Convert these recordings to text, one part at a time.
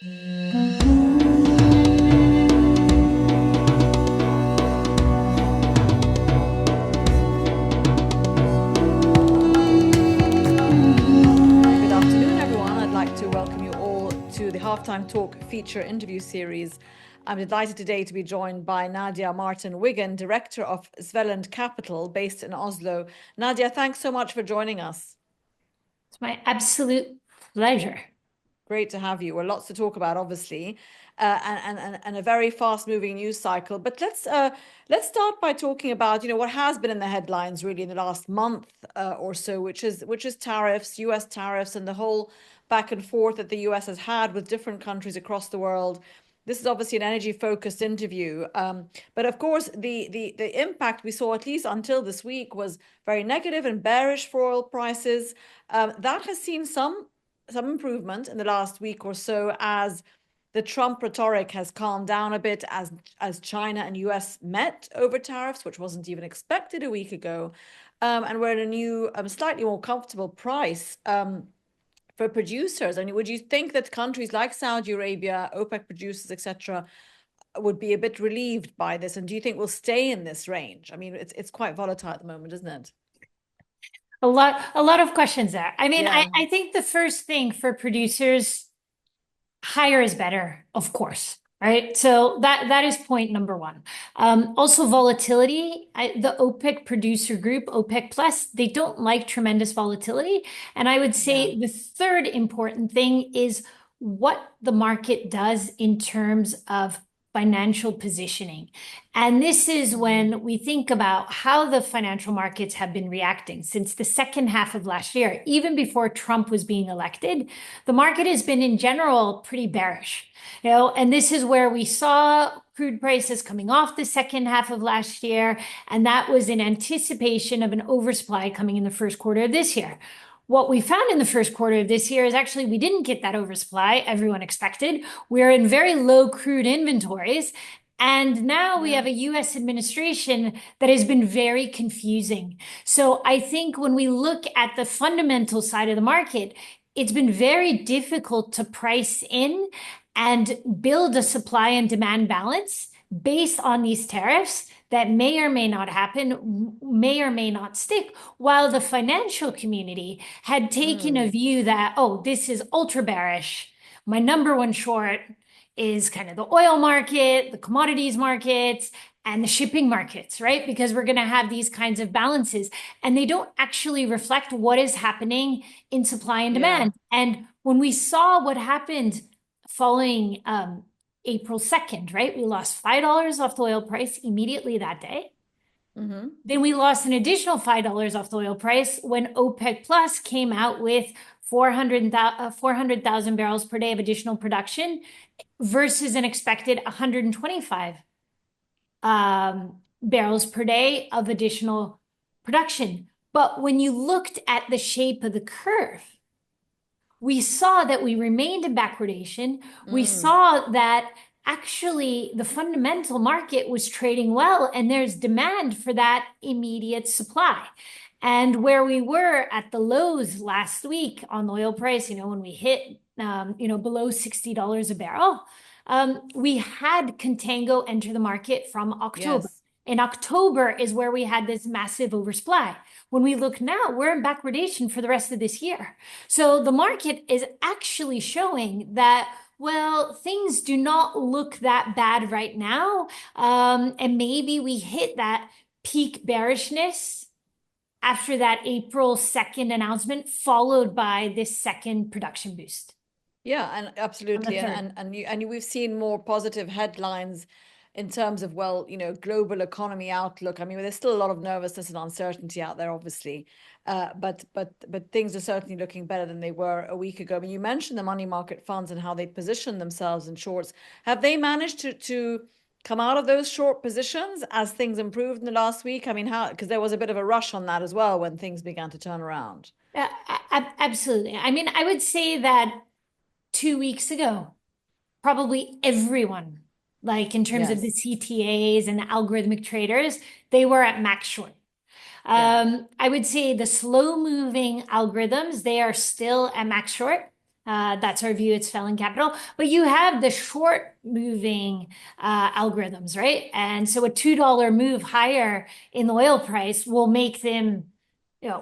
Good afternoon, everyone. I'd like to welcome you all to the Halftime Talk feature interview series. I'm delighted today to be joined by Nadia Wiggen, Director of Svelland Capital, based in Oslo. Nadia, thanks so much for joining us. It's my absolute pleasure. Great to have you. Well, lots to talk about, obviously, and a very fast-moving news cycle. But let's start by talking about what has been in the headlines really in the last month or so, which is tariffs, U.S. tariffs, and the whole back and forth that the U.S. has had with different countries across the world. This is obviously an energy-focused interview, but of course, the impact we saw, at least until this week, was very negative and bearish for oil prices. That has seen some improvement in the last week or so as the Trump rhetoric has calmed down a bit, as China and US met over tariffs, which wasn't even expected a week ago. And we're at a new, slightly more comfortable price for producers. I mean, would you think that countries like Saudi Arabia, OPEC producers, etc., would be a bit relieved by this? And do you think we'll stay in this range? I mean, it's quite volatile at the moment, isn't it? A lot of questions there. I mean, Yeah. I think the first thing for producers, higher is better, of course, right? So that is point number one. Also volatility, the OPEC producer group, OPEC plus, they don't like tremendous volatility. And I would say the third important thing is what the market does in terms of financial positioning. And this is when we think about how the financial markets have been reacting since the second half of last year, even before Trump was being elected. The market has been in general pretty bearish, and this is where we saw crude prices coming off the second half of last year, and that was in anticipation of an oversupply coming in the first quarter of this year. What we found in the first quarter of this year is actually we didn't get that oversupply everyone expected. We're in very low crude inventories. And now we have a US administration that has been very confusing. So I think when we look at the fundamental side of the market, it's been very difficult to price in and build a supply and demand balance based on these tariffs that may or may not happen, may or may not stick, while the financial community had taken a view that, oh, this is ultra bearish. My number one short is kind of the oil market, the commodities markets, and the shipping markets, right? Because we're going to have these kinds of balances, and they don't actually reflect what is happening in supply and demand. And when we saw what happened following April 2nd, right? We lost $5 off the oil price immediately that day. Then we lost an additional $5 off the oil price when OPEC Plus came out with 400,000 barrels per day of additional production versus an expected 125 barrels per day of additional production. But when you looked at the shape of the curve, we saw that we remained in backwardation. We saw that actually the fundamental market was trading well, and there's demand for that immediate supply. And where we were at the lows last week on the oil price, when we hit, below $60 a barrel, we had contango enter the market from October. In October is where we had this massive oversupply. When we look now, we're in backwardation for the rest of this year. So the market is actually showing that, well, things do not look that bad right now. And maybe we hit that peak bearishness after that April 2nd announcement, followed by this second production boost. Yeah, and absolutely. And we've seen more positive headlines in terms of, global economy outlook. I mean, there's still a lot of nervousness and uncertainty out there, obviously, but things are certainly looking better than they were a week ago. I mean, you mentioned the money market funds and how they position themselves in shorts. Have they managed to come out of those short positions as things improved in the last week? I mean, because there was a bit of a rush on that as well when things began to turn around. Absolutely. I mean, I would say that 2 weeks ago, probably everyone, like in terms of the CTAs and the algorithmic traders, they were at max short. I would say the slow moving algorithms, they are still at max short. That's our view at Svelland Capital. But you have the short moving algorithms, right? And so a $2 move higher in the oil price will make them,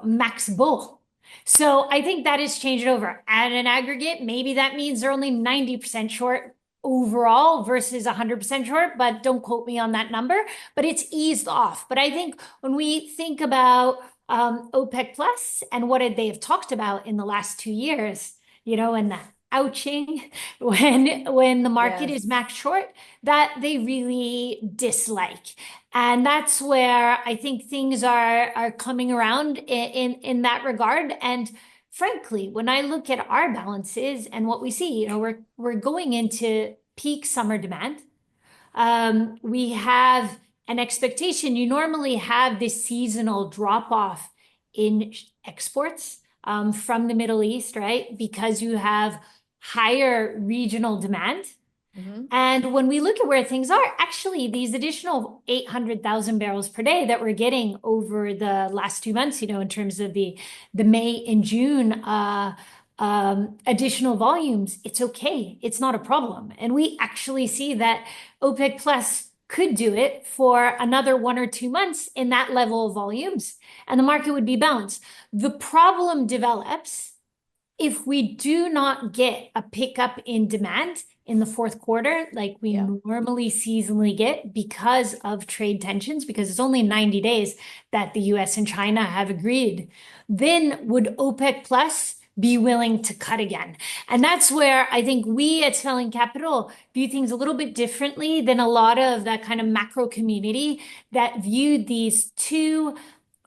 max bull. So I think that has changed over. At an aggregate, maybe that means they're only 90% short overall versus 100% short, but don't quote me on that number. But it's eased off. But I think when we think about OPEC Plus and what they have talked about in the last 2 years, and the ouching when the market is Yes. max short, that they really dislike. And that's where I think things are coming around in that regard. And frankly, when I look at our balances and what we see, we're going into peak summer demand. We have an expectation. You normally have this seasonal drop off in exports from the Middle East, right? Because you have higher regional demand. Hmm. And when we look at where things are, actually, these additional 800,000 barrels per day that we're getting over the last 2 months, in terms of the May and June additional volumes, it's okay. It's not a problem. And we actually see that OPEC Plus could do it for another 1 or 2 months in that level of volumes, and the market would be balanced. The problem develops if we do not get a pickup in demand in the fourth quarter, like we Yeah. normally seasonally get because of trade tensions, because it's only 90 days that the US and China have agreed, then would OPEC Plus be willing to cut again? And that's where I think we at Svelland Capital view things a little bit differently than a lot of that kind of macro community that viewed these two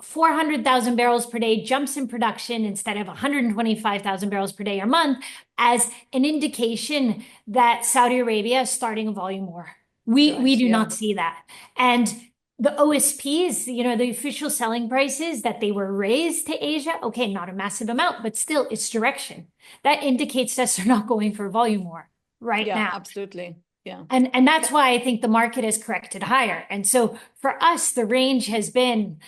400,000 barrels per day jumps in production instead of 125,000 barrels per day a month as an indication that Saudi Arabia is starting a volume war. We Right. do Yeah. not see that. And the OSPs, the official selling prices that they were raised to Asia, okay, not a massive amount, but still it's direction. That indicates that they're not going for a volume war right Yeah, now. absolutely. Yeah. And that's why I think the market has corrected higher. And so for us, the range has been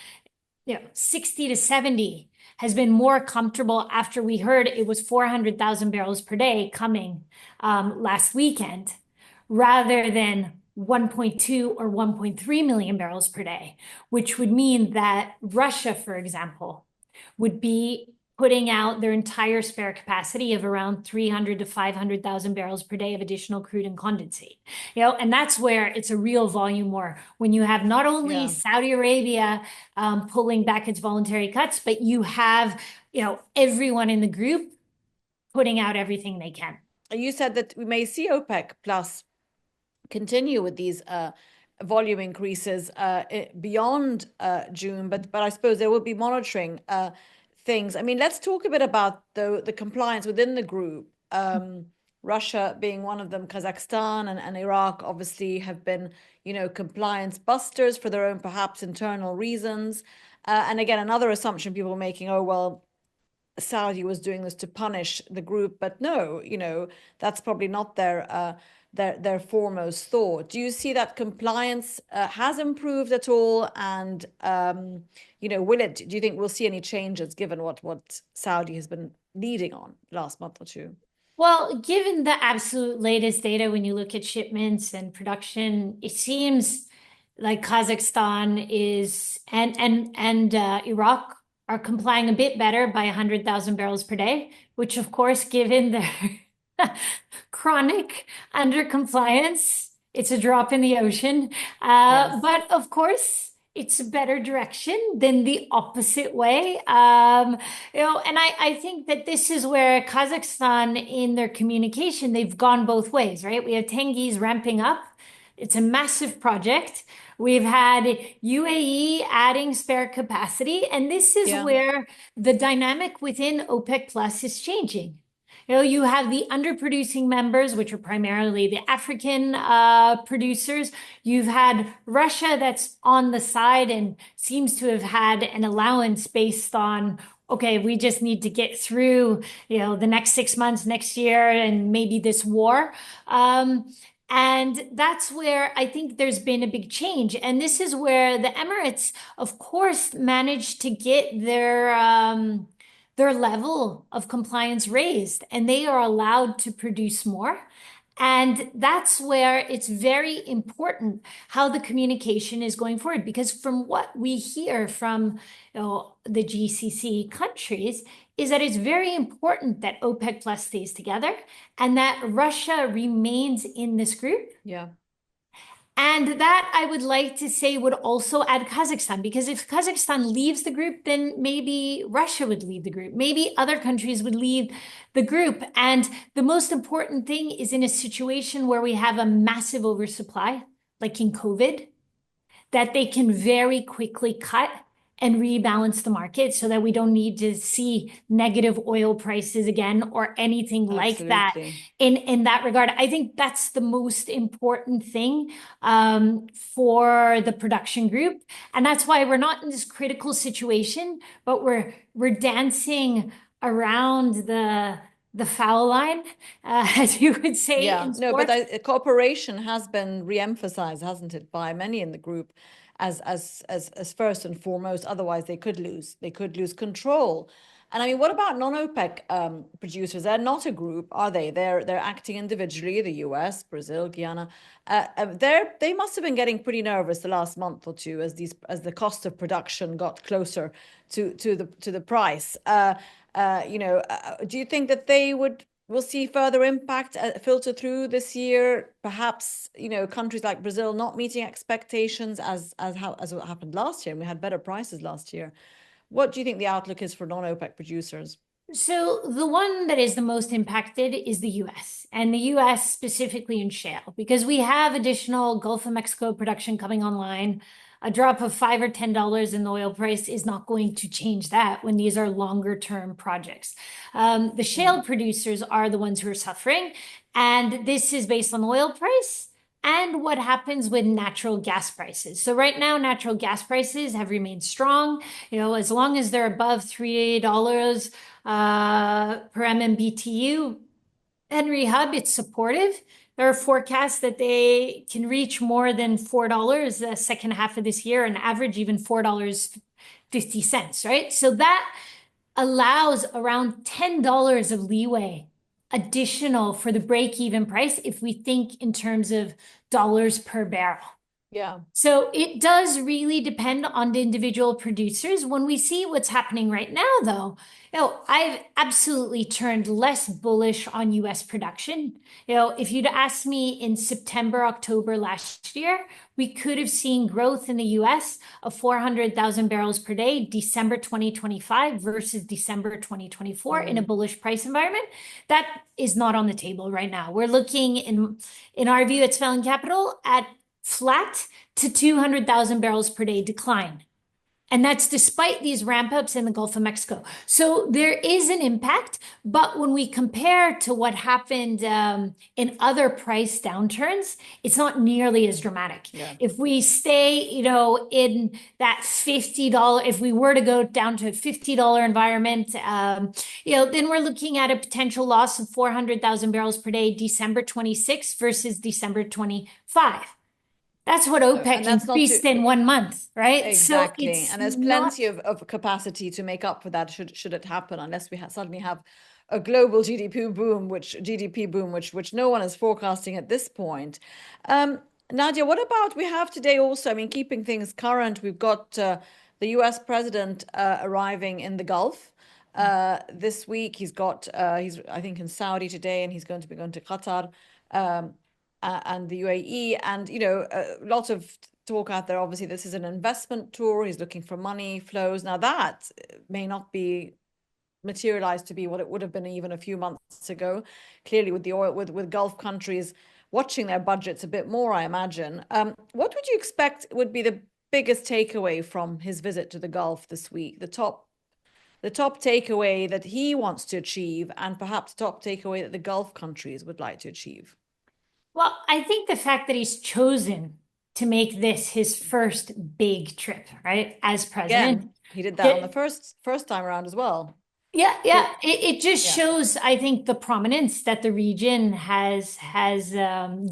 60 to 70 has been more comfortable after we heard it was 400,000 barrels per day coming last weekend rather than 1.2 or 1.3 million barrels per day, which would mean that Russia, for example, would be putting out their entire spare capacity of around 300 to 500,000 barrels per day of additional crude and condensate. And that's where it's a real volume war when you have not only Yeah. Saudi Arabia pulling back its voluntary cuts, but you have, everyone in the group putting out everything they can. You said that we may see OPEC plus continue with these volume increases beyond June, but I suppose there will be monitoring things. I mean, let's talk a bit about the compliance within the group. Russia being one of them, Kazakhstan and Iraq obviously have been, compliance busters for their own perhaps internal reasons. And again, another assumption people are making, oh, well, Saudi was doing this to punish the group, but no, that's probably not their foremost thought. Do you see that compliance has improved at all? And will it? Do you think we'll see any changes given what Saudi has been leading on last month or two? Well, given the absolute latest data, when you look at shipments and production, it seems like Kazakhstan is and Iraq are complying a bit better by 100,000 barrels per day, which of course, given their chronic undercompliance, it's a drop in the ocean. Yes. But of course, it's a better direction than the opposite way. And I think that this is where Kazakhstan, in their communication, they've gone both ways, right? We have Tengiz ramping up. It's a massive project. We've had UAE adding spare capacity, and this is Yeah. where the dynamic within OPEC Plus is changing. You have the underproducing members, which are primarily the African producers. You've had Russia that's on the side and seems to have had an allowance based on, okay, we just need to get through, the next 6 months, next year, and maybe this war. And that's where I think there's been a big change. And this is where the Emirates, of course, managed to get their level of compliance raised and they are allowed to produce more. And that's where it's very important how the communication is going forward, because from what we hear from the GCC countries is that it's very important that OPEC Plus stays together and that Russia remains in this group. Yeah. And that I would like to say would also add Kazakhstan, because if Kazakhstan leaves the group, then maybe Russia would leave the group. Maybe other countries would leave the group. And the most important thing is in a situation where we have a massive oversupply, like in COVID, that they can very quickly cut and rebalance the market so that we don't need to see negative oil prices again or anything like that. Absolutely. In that regard, I think that's the most important thing for the production group, and that's why we're not in this critical situation, but we're dancing around the foul line, as you would say Yeah, in no, but sports. cooperation has been re-emphasized, hasn't it, by many in the group as first and foremost. Otherwise, they could lose. They could lose control. And I mean, what about non-OPEC producers? They're not a group, are they? They're acting individually. The US, Brazil, Guyana. They must have been getting pretty nervous the last month or two as the cost of production got closer to the price. Do you think that we'll see further impact filter through this year? Perhaps, countries like Brazil not meeting expectations as what happened last year, and we had better prices last year. What do you think the outlook is for non-OPEC producers? So the one that is the most impacted is the US, and the US specifically in shale, because we have additional Gulf of Mexico production coming online. A drop of $5 or $10 in the oil price is not going to change that when these are longer term projects. The shale producers are the ones who are suffering, and this is based on oil price and what happens with natural gas prices. So right now, natural gas prices have remained strong. As long as they're above $3 per MMBTU, Henry Hub, it's supportive. There are forecasts that they can reach more than $4 the second half of this year, and average even $4.50, right? So that allows around $10 of leeway additional for the break-even price if we think in terms of dollars per barrel. Yeah. So it does really depend on the individual producers. When we see what's happening right now, though, I've absolutely turned less bullish on US production. If you'd asked me in September, October last year, we could have seen growth in the US of 400,000 barrels per day, December 2025 versus December 2024 in a bullish price environment. That is not on the table right now. We're looking in our view at Svelland Capital at flat to 200,000 barrels per day decline. And that's despite these ramp ups in the Gulf of Mexico. So there is an impact. But when we compare to what happened in other price downturns, it's not nearly as dramatic. Yeah. If we stay, in that $50, if we were to go down to a $50 environment, then we're looking at a potential loss of 400,000 barrels per day, December 26 versus December 25. That's what OPEC increased in 1 month, right? Exactly. So and there's plenty of capacity to make up for that should it happen, unless we suddenly have a global GDP boom, which no one is forecasting at this point. Nadia, what about, we have today also, I mean, keeping things current, we've got the US president arriving in the Gulf this week. He's I think in Saudi today, and he's going to be going to Qatar. And the UAE, and a lot of talk out there. Obviously, this is an investment tour. He's looking for money flows. Now that may not be materialized to be what it would have been even a few months ago. Clearly, with the oil, with Gulf countries watching their budgets a bit more, I imagine. What would you expect would be the biggest takeaway from his visit to the Gulf this week? The top takeaway that he wants to achieve, and perhaps top takeaway that the Gulf countries would like to achieve. Well, I think the fact that he's chosen to make this his first big trip, right, as president. Again, he did that on the first time around as well. Yeah. It just shows, I think, the prominence that the region has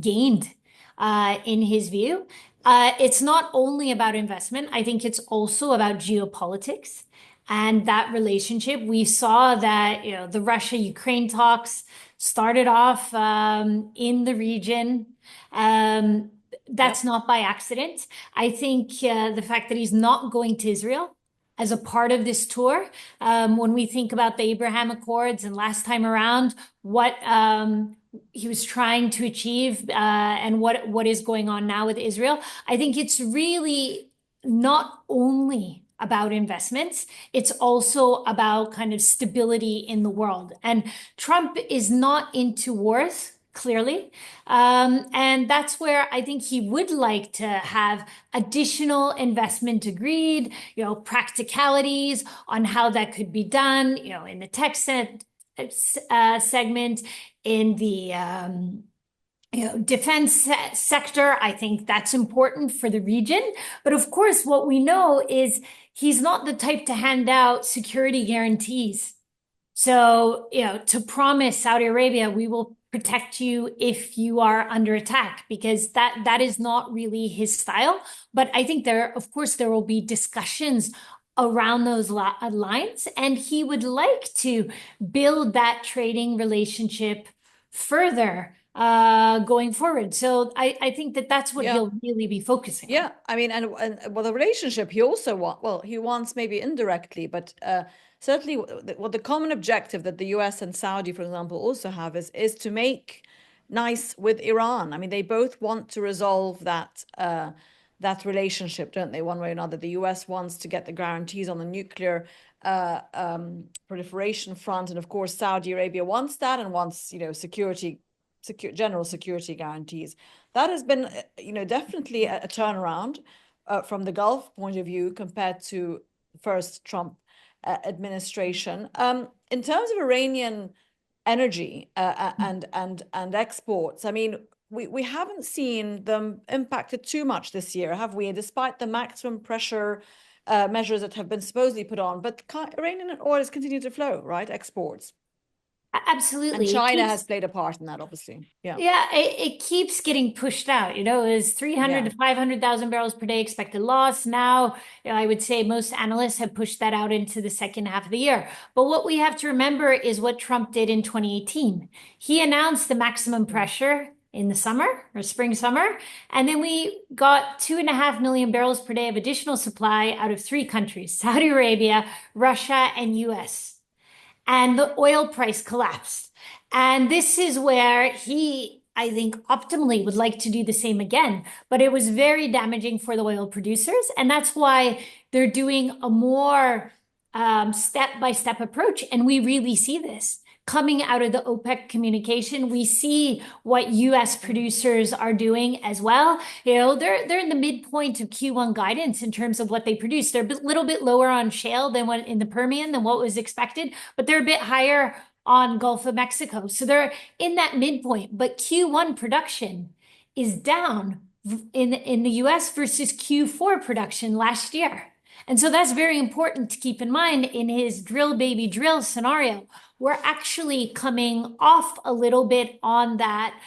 gained in his view. It's not only about investment. I think it's also about geopolitics. and that relationship. We saw that, the Russia-Ukraine talks started off in the region. That's Yep. not by accident. I think the fact that he's not going to Israel as a part of this tour, when we think about the Abraham Accords and last time around, what he was trying to achieve and what is going on now with Israel, I think it's really not only about investments, it's also about kind of stability in the world. And Trump is not into wars, clearly. And that's where I think he would like to have additional investment agreed, practicalities on how that could be done, in the tech segment, in the defense sector. I think that's important for the region. But of course, what we know is he's not the type to hand out security guarantees. So, to promise Saudi Arabia, we will protect you if you are under attack, because that is not really his style. But I think of course, there will be discussions around those lines, and he would like to build that trading relationship further going forward. So I think that's what he'll really be focusing on. Yeah, I mean, and well, the relationship he also he wants maybe indirectly, but certainly what the common objective that the US and Saudi, for example, also have is to make nice with Iran. I mean, they both want to resolve that relationship, don't they, one way or another. The US wants to get the guarantees on the nuclear proliferation front, and of course, Saudi Arabia wants that and wants, general security guarantees. That has been, definitely a turnaround from the Gulf point of view compared to the first Trump administration. In terms of Iranian energy and exports, I mean, we haven't seen them impacted too much this year, have we? Despite the maximum pressure measures that have been supposedly put on, but Iranian oil has continued to flow, right? Exports. Absolutely. And China has played a part in that, obviously. Yeah. Yeah, it keeps getting pushed out. It was 300 to 500,000 barrels per day expected loss. Now, I would say most analysts have pushed that out into the second half of the year. But what we have to remember is what Trump did in 2018. He announced the maximum pressure in the summer or spring summer. And then we got 2.5 million barrels per day of additional supply out of three countries, Saudi Arabia, Russia, and US. And the oil price collapsed. And this is where he, I think, optimally would like to do the same again. But it was very damaging for the oil producers. And that's why they're doing a more step-by-step approach. And we really see this coming out of the OPEC communication. We see what US producers are doing as well. They're in the midpoint of Q1 guidance in terms of what they produce. They're a little bit lower on shale than what in the Permian than what was expected, but they're a bit higher on Gulf of Mexico. So they're in that midpoint, but Q1 production is down in the US versus Q4 production last year. And so that's very important to keep in mind in his drill baby drill scenario. We're actually coming off a little bit on that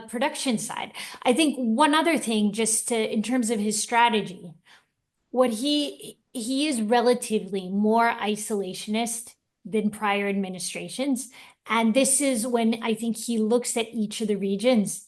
production side. I think one other thing, just in terms of his strategy, what he is relatively more isolationist than prior administrations. And this is when I think he looks at each of the regions.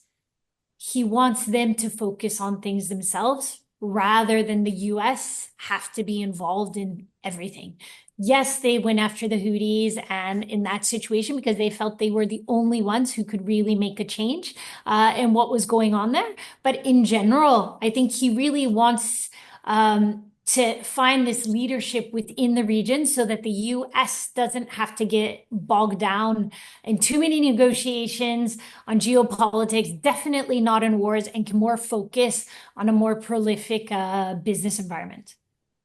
He wants them to focus on things themselves rather than the US have to be involved in everything. Yes, they went after the Houthis and in that situation because they felt they were the only ones who could really make a change in what was going on there. But in general, I think he really wants to find this leadership within the region so that the US doesn't have to get bogged down in too many negotiations on geopolitics, definitely not in wars, and can more focus on a more prolific business environment.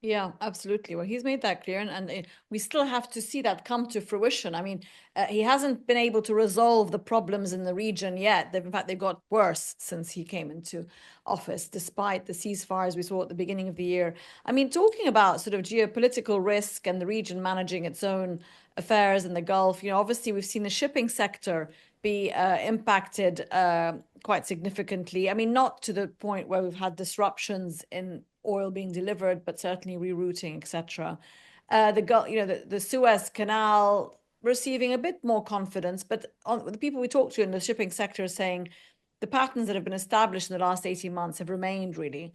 Yeah, absolutely. Well, he's made that clear, and we still have to see that come to fruition. I mean, he hasn't been able to resolve the problems in the region yet. In fact, they've got worse since he came into office, despite the ceasefires we saw at the beginning of the year. I mean, talking about sort of geopolitical risk and the region managing its own affairs in the Gulf, obviously we've seen the shipping sector be impacted quite significantly. I mean, not to the point where we've had disruptions in oil being delivered, but certainly rerouting, etc. the Suez Canal receiving a bit more confidence. But the people we talk to in the shipping sector are saying the patterns that have been established in the last 18 months have remained really,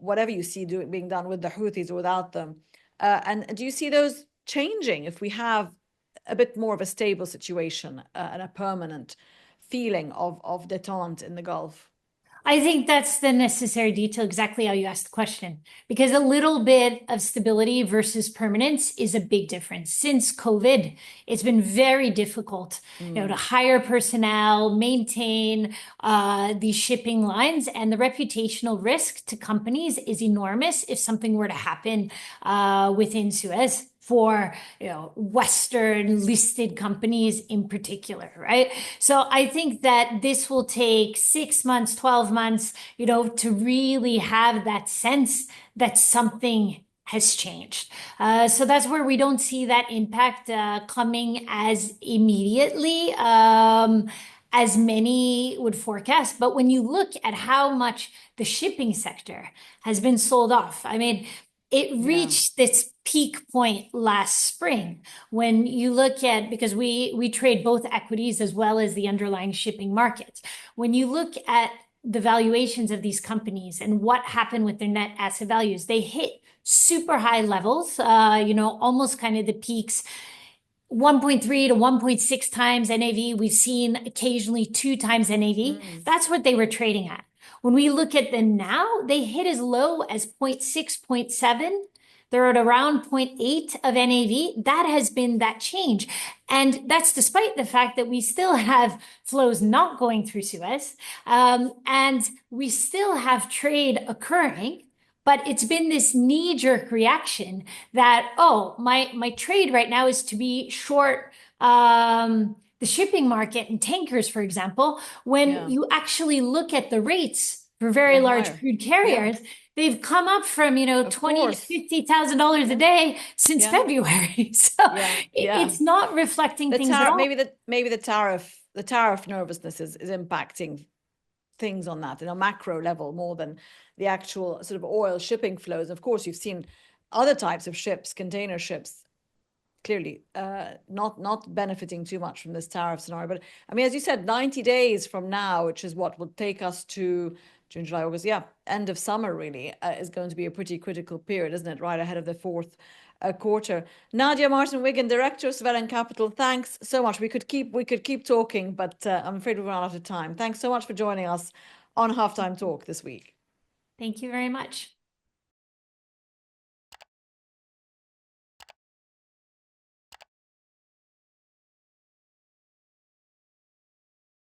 whatever you see being done with the Houthis or without them. And do you see those changing if we have a bit more of a stable situation and a permanent feeling of détente in the Gulf? I think that's the necessary detail, exactly how you asked the question, because a little bit of stability versus permanence is a big difference. Since COVID, it's been very difficult, to hire personnel, maintain these shipping lines, and the reputational risk to companies is enormous if something were to happen within Suez for Western listed companies in particular, right? So I think that this will take 6 months, 12 months, to really have that sense that something has changed. So that's where we don't see that impact coming as immediately as many would forecast. But when you look at how much the shipping sector has been sold off, I mean, it reached this peak point last spring when you look at, because we trade both equities as well as the underlying shipping markets. When you look at the valuations of these companies and what happened with their net asset values, they hit super high levels, almost kind of the peaks. 1.3 to 1.6 times NAV. We've seen occasionally 2 times NAV. That's what they were trading at. When we look at them now, they hit as low as 0.6, 0.7. They're at around 0.8 of NAV. That has been that change. And that's despite the fact that we still have flows not going through Suez. And we still have trade occurring. But it's been this knee-jerk reaction that, oh, my trade right now is to be short the shipping market and tankers, for example, when you actually look at the rates for very large crude carriers, they've come up from, $20,000 to $50,000 a day since February. So it's not reflecting things at all. Maybe the tariff nervousness is impacting things on that in a macro level more than the actual sort of oil shipping flows. Of course, you've seen other types of ships, container ships, clearly not benefiting too much from this tariff scenario. But I mean, as you said, 90 days from now, which is what will take us to June, July, August, end of summer really, is going to be a pretty critical period, isn't it? Right ahead of the fourth quarter. Nadia Martin Wiggen, Director of Svelland Capital, thanks so much. We could keep talking, but I'm afraid we've run out of time. Thanks so much for joining us on Halftime Talk this week. Thank you very much.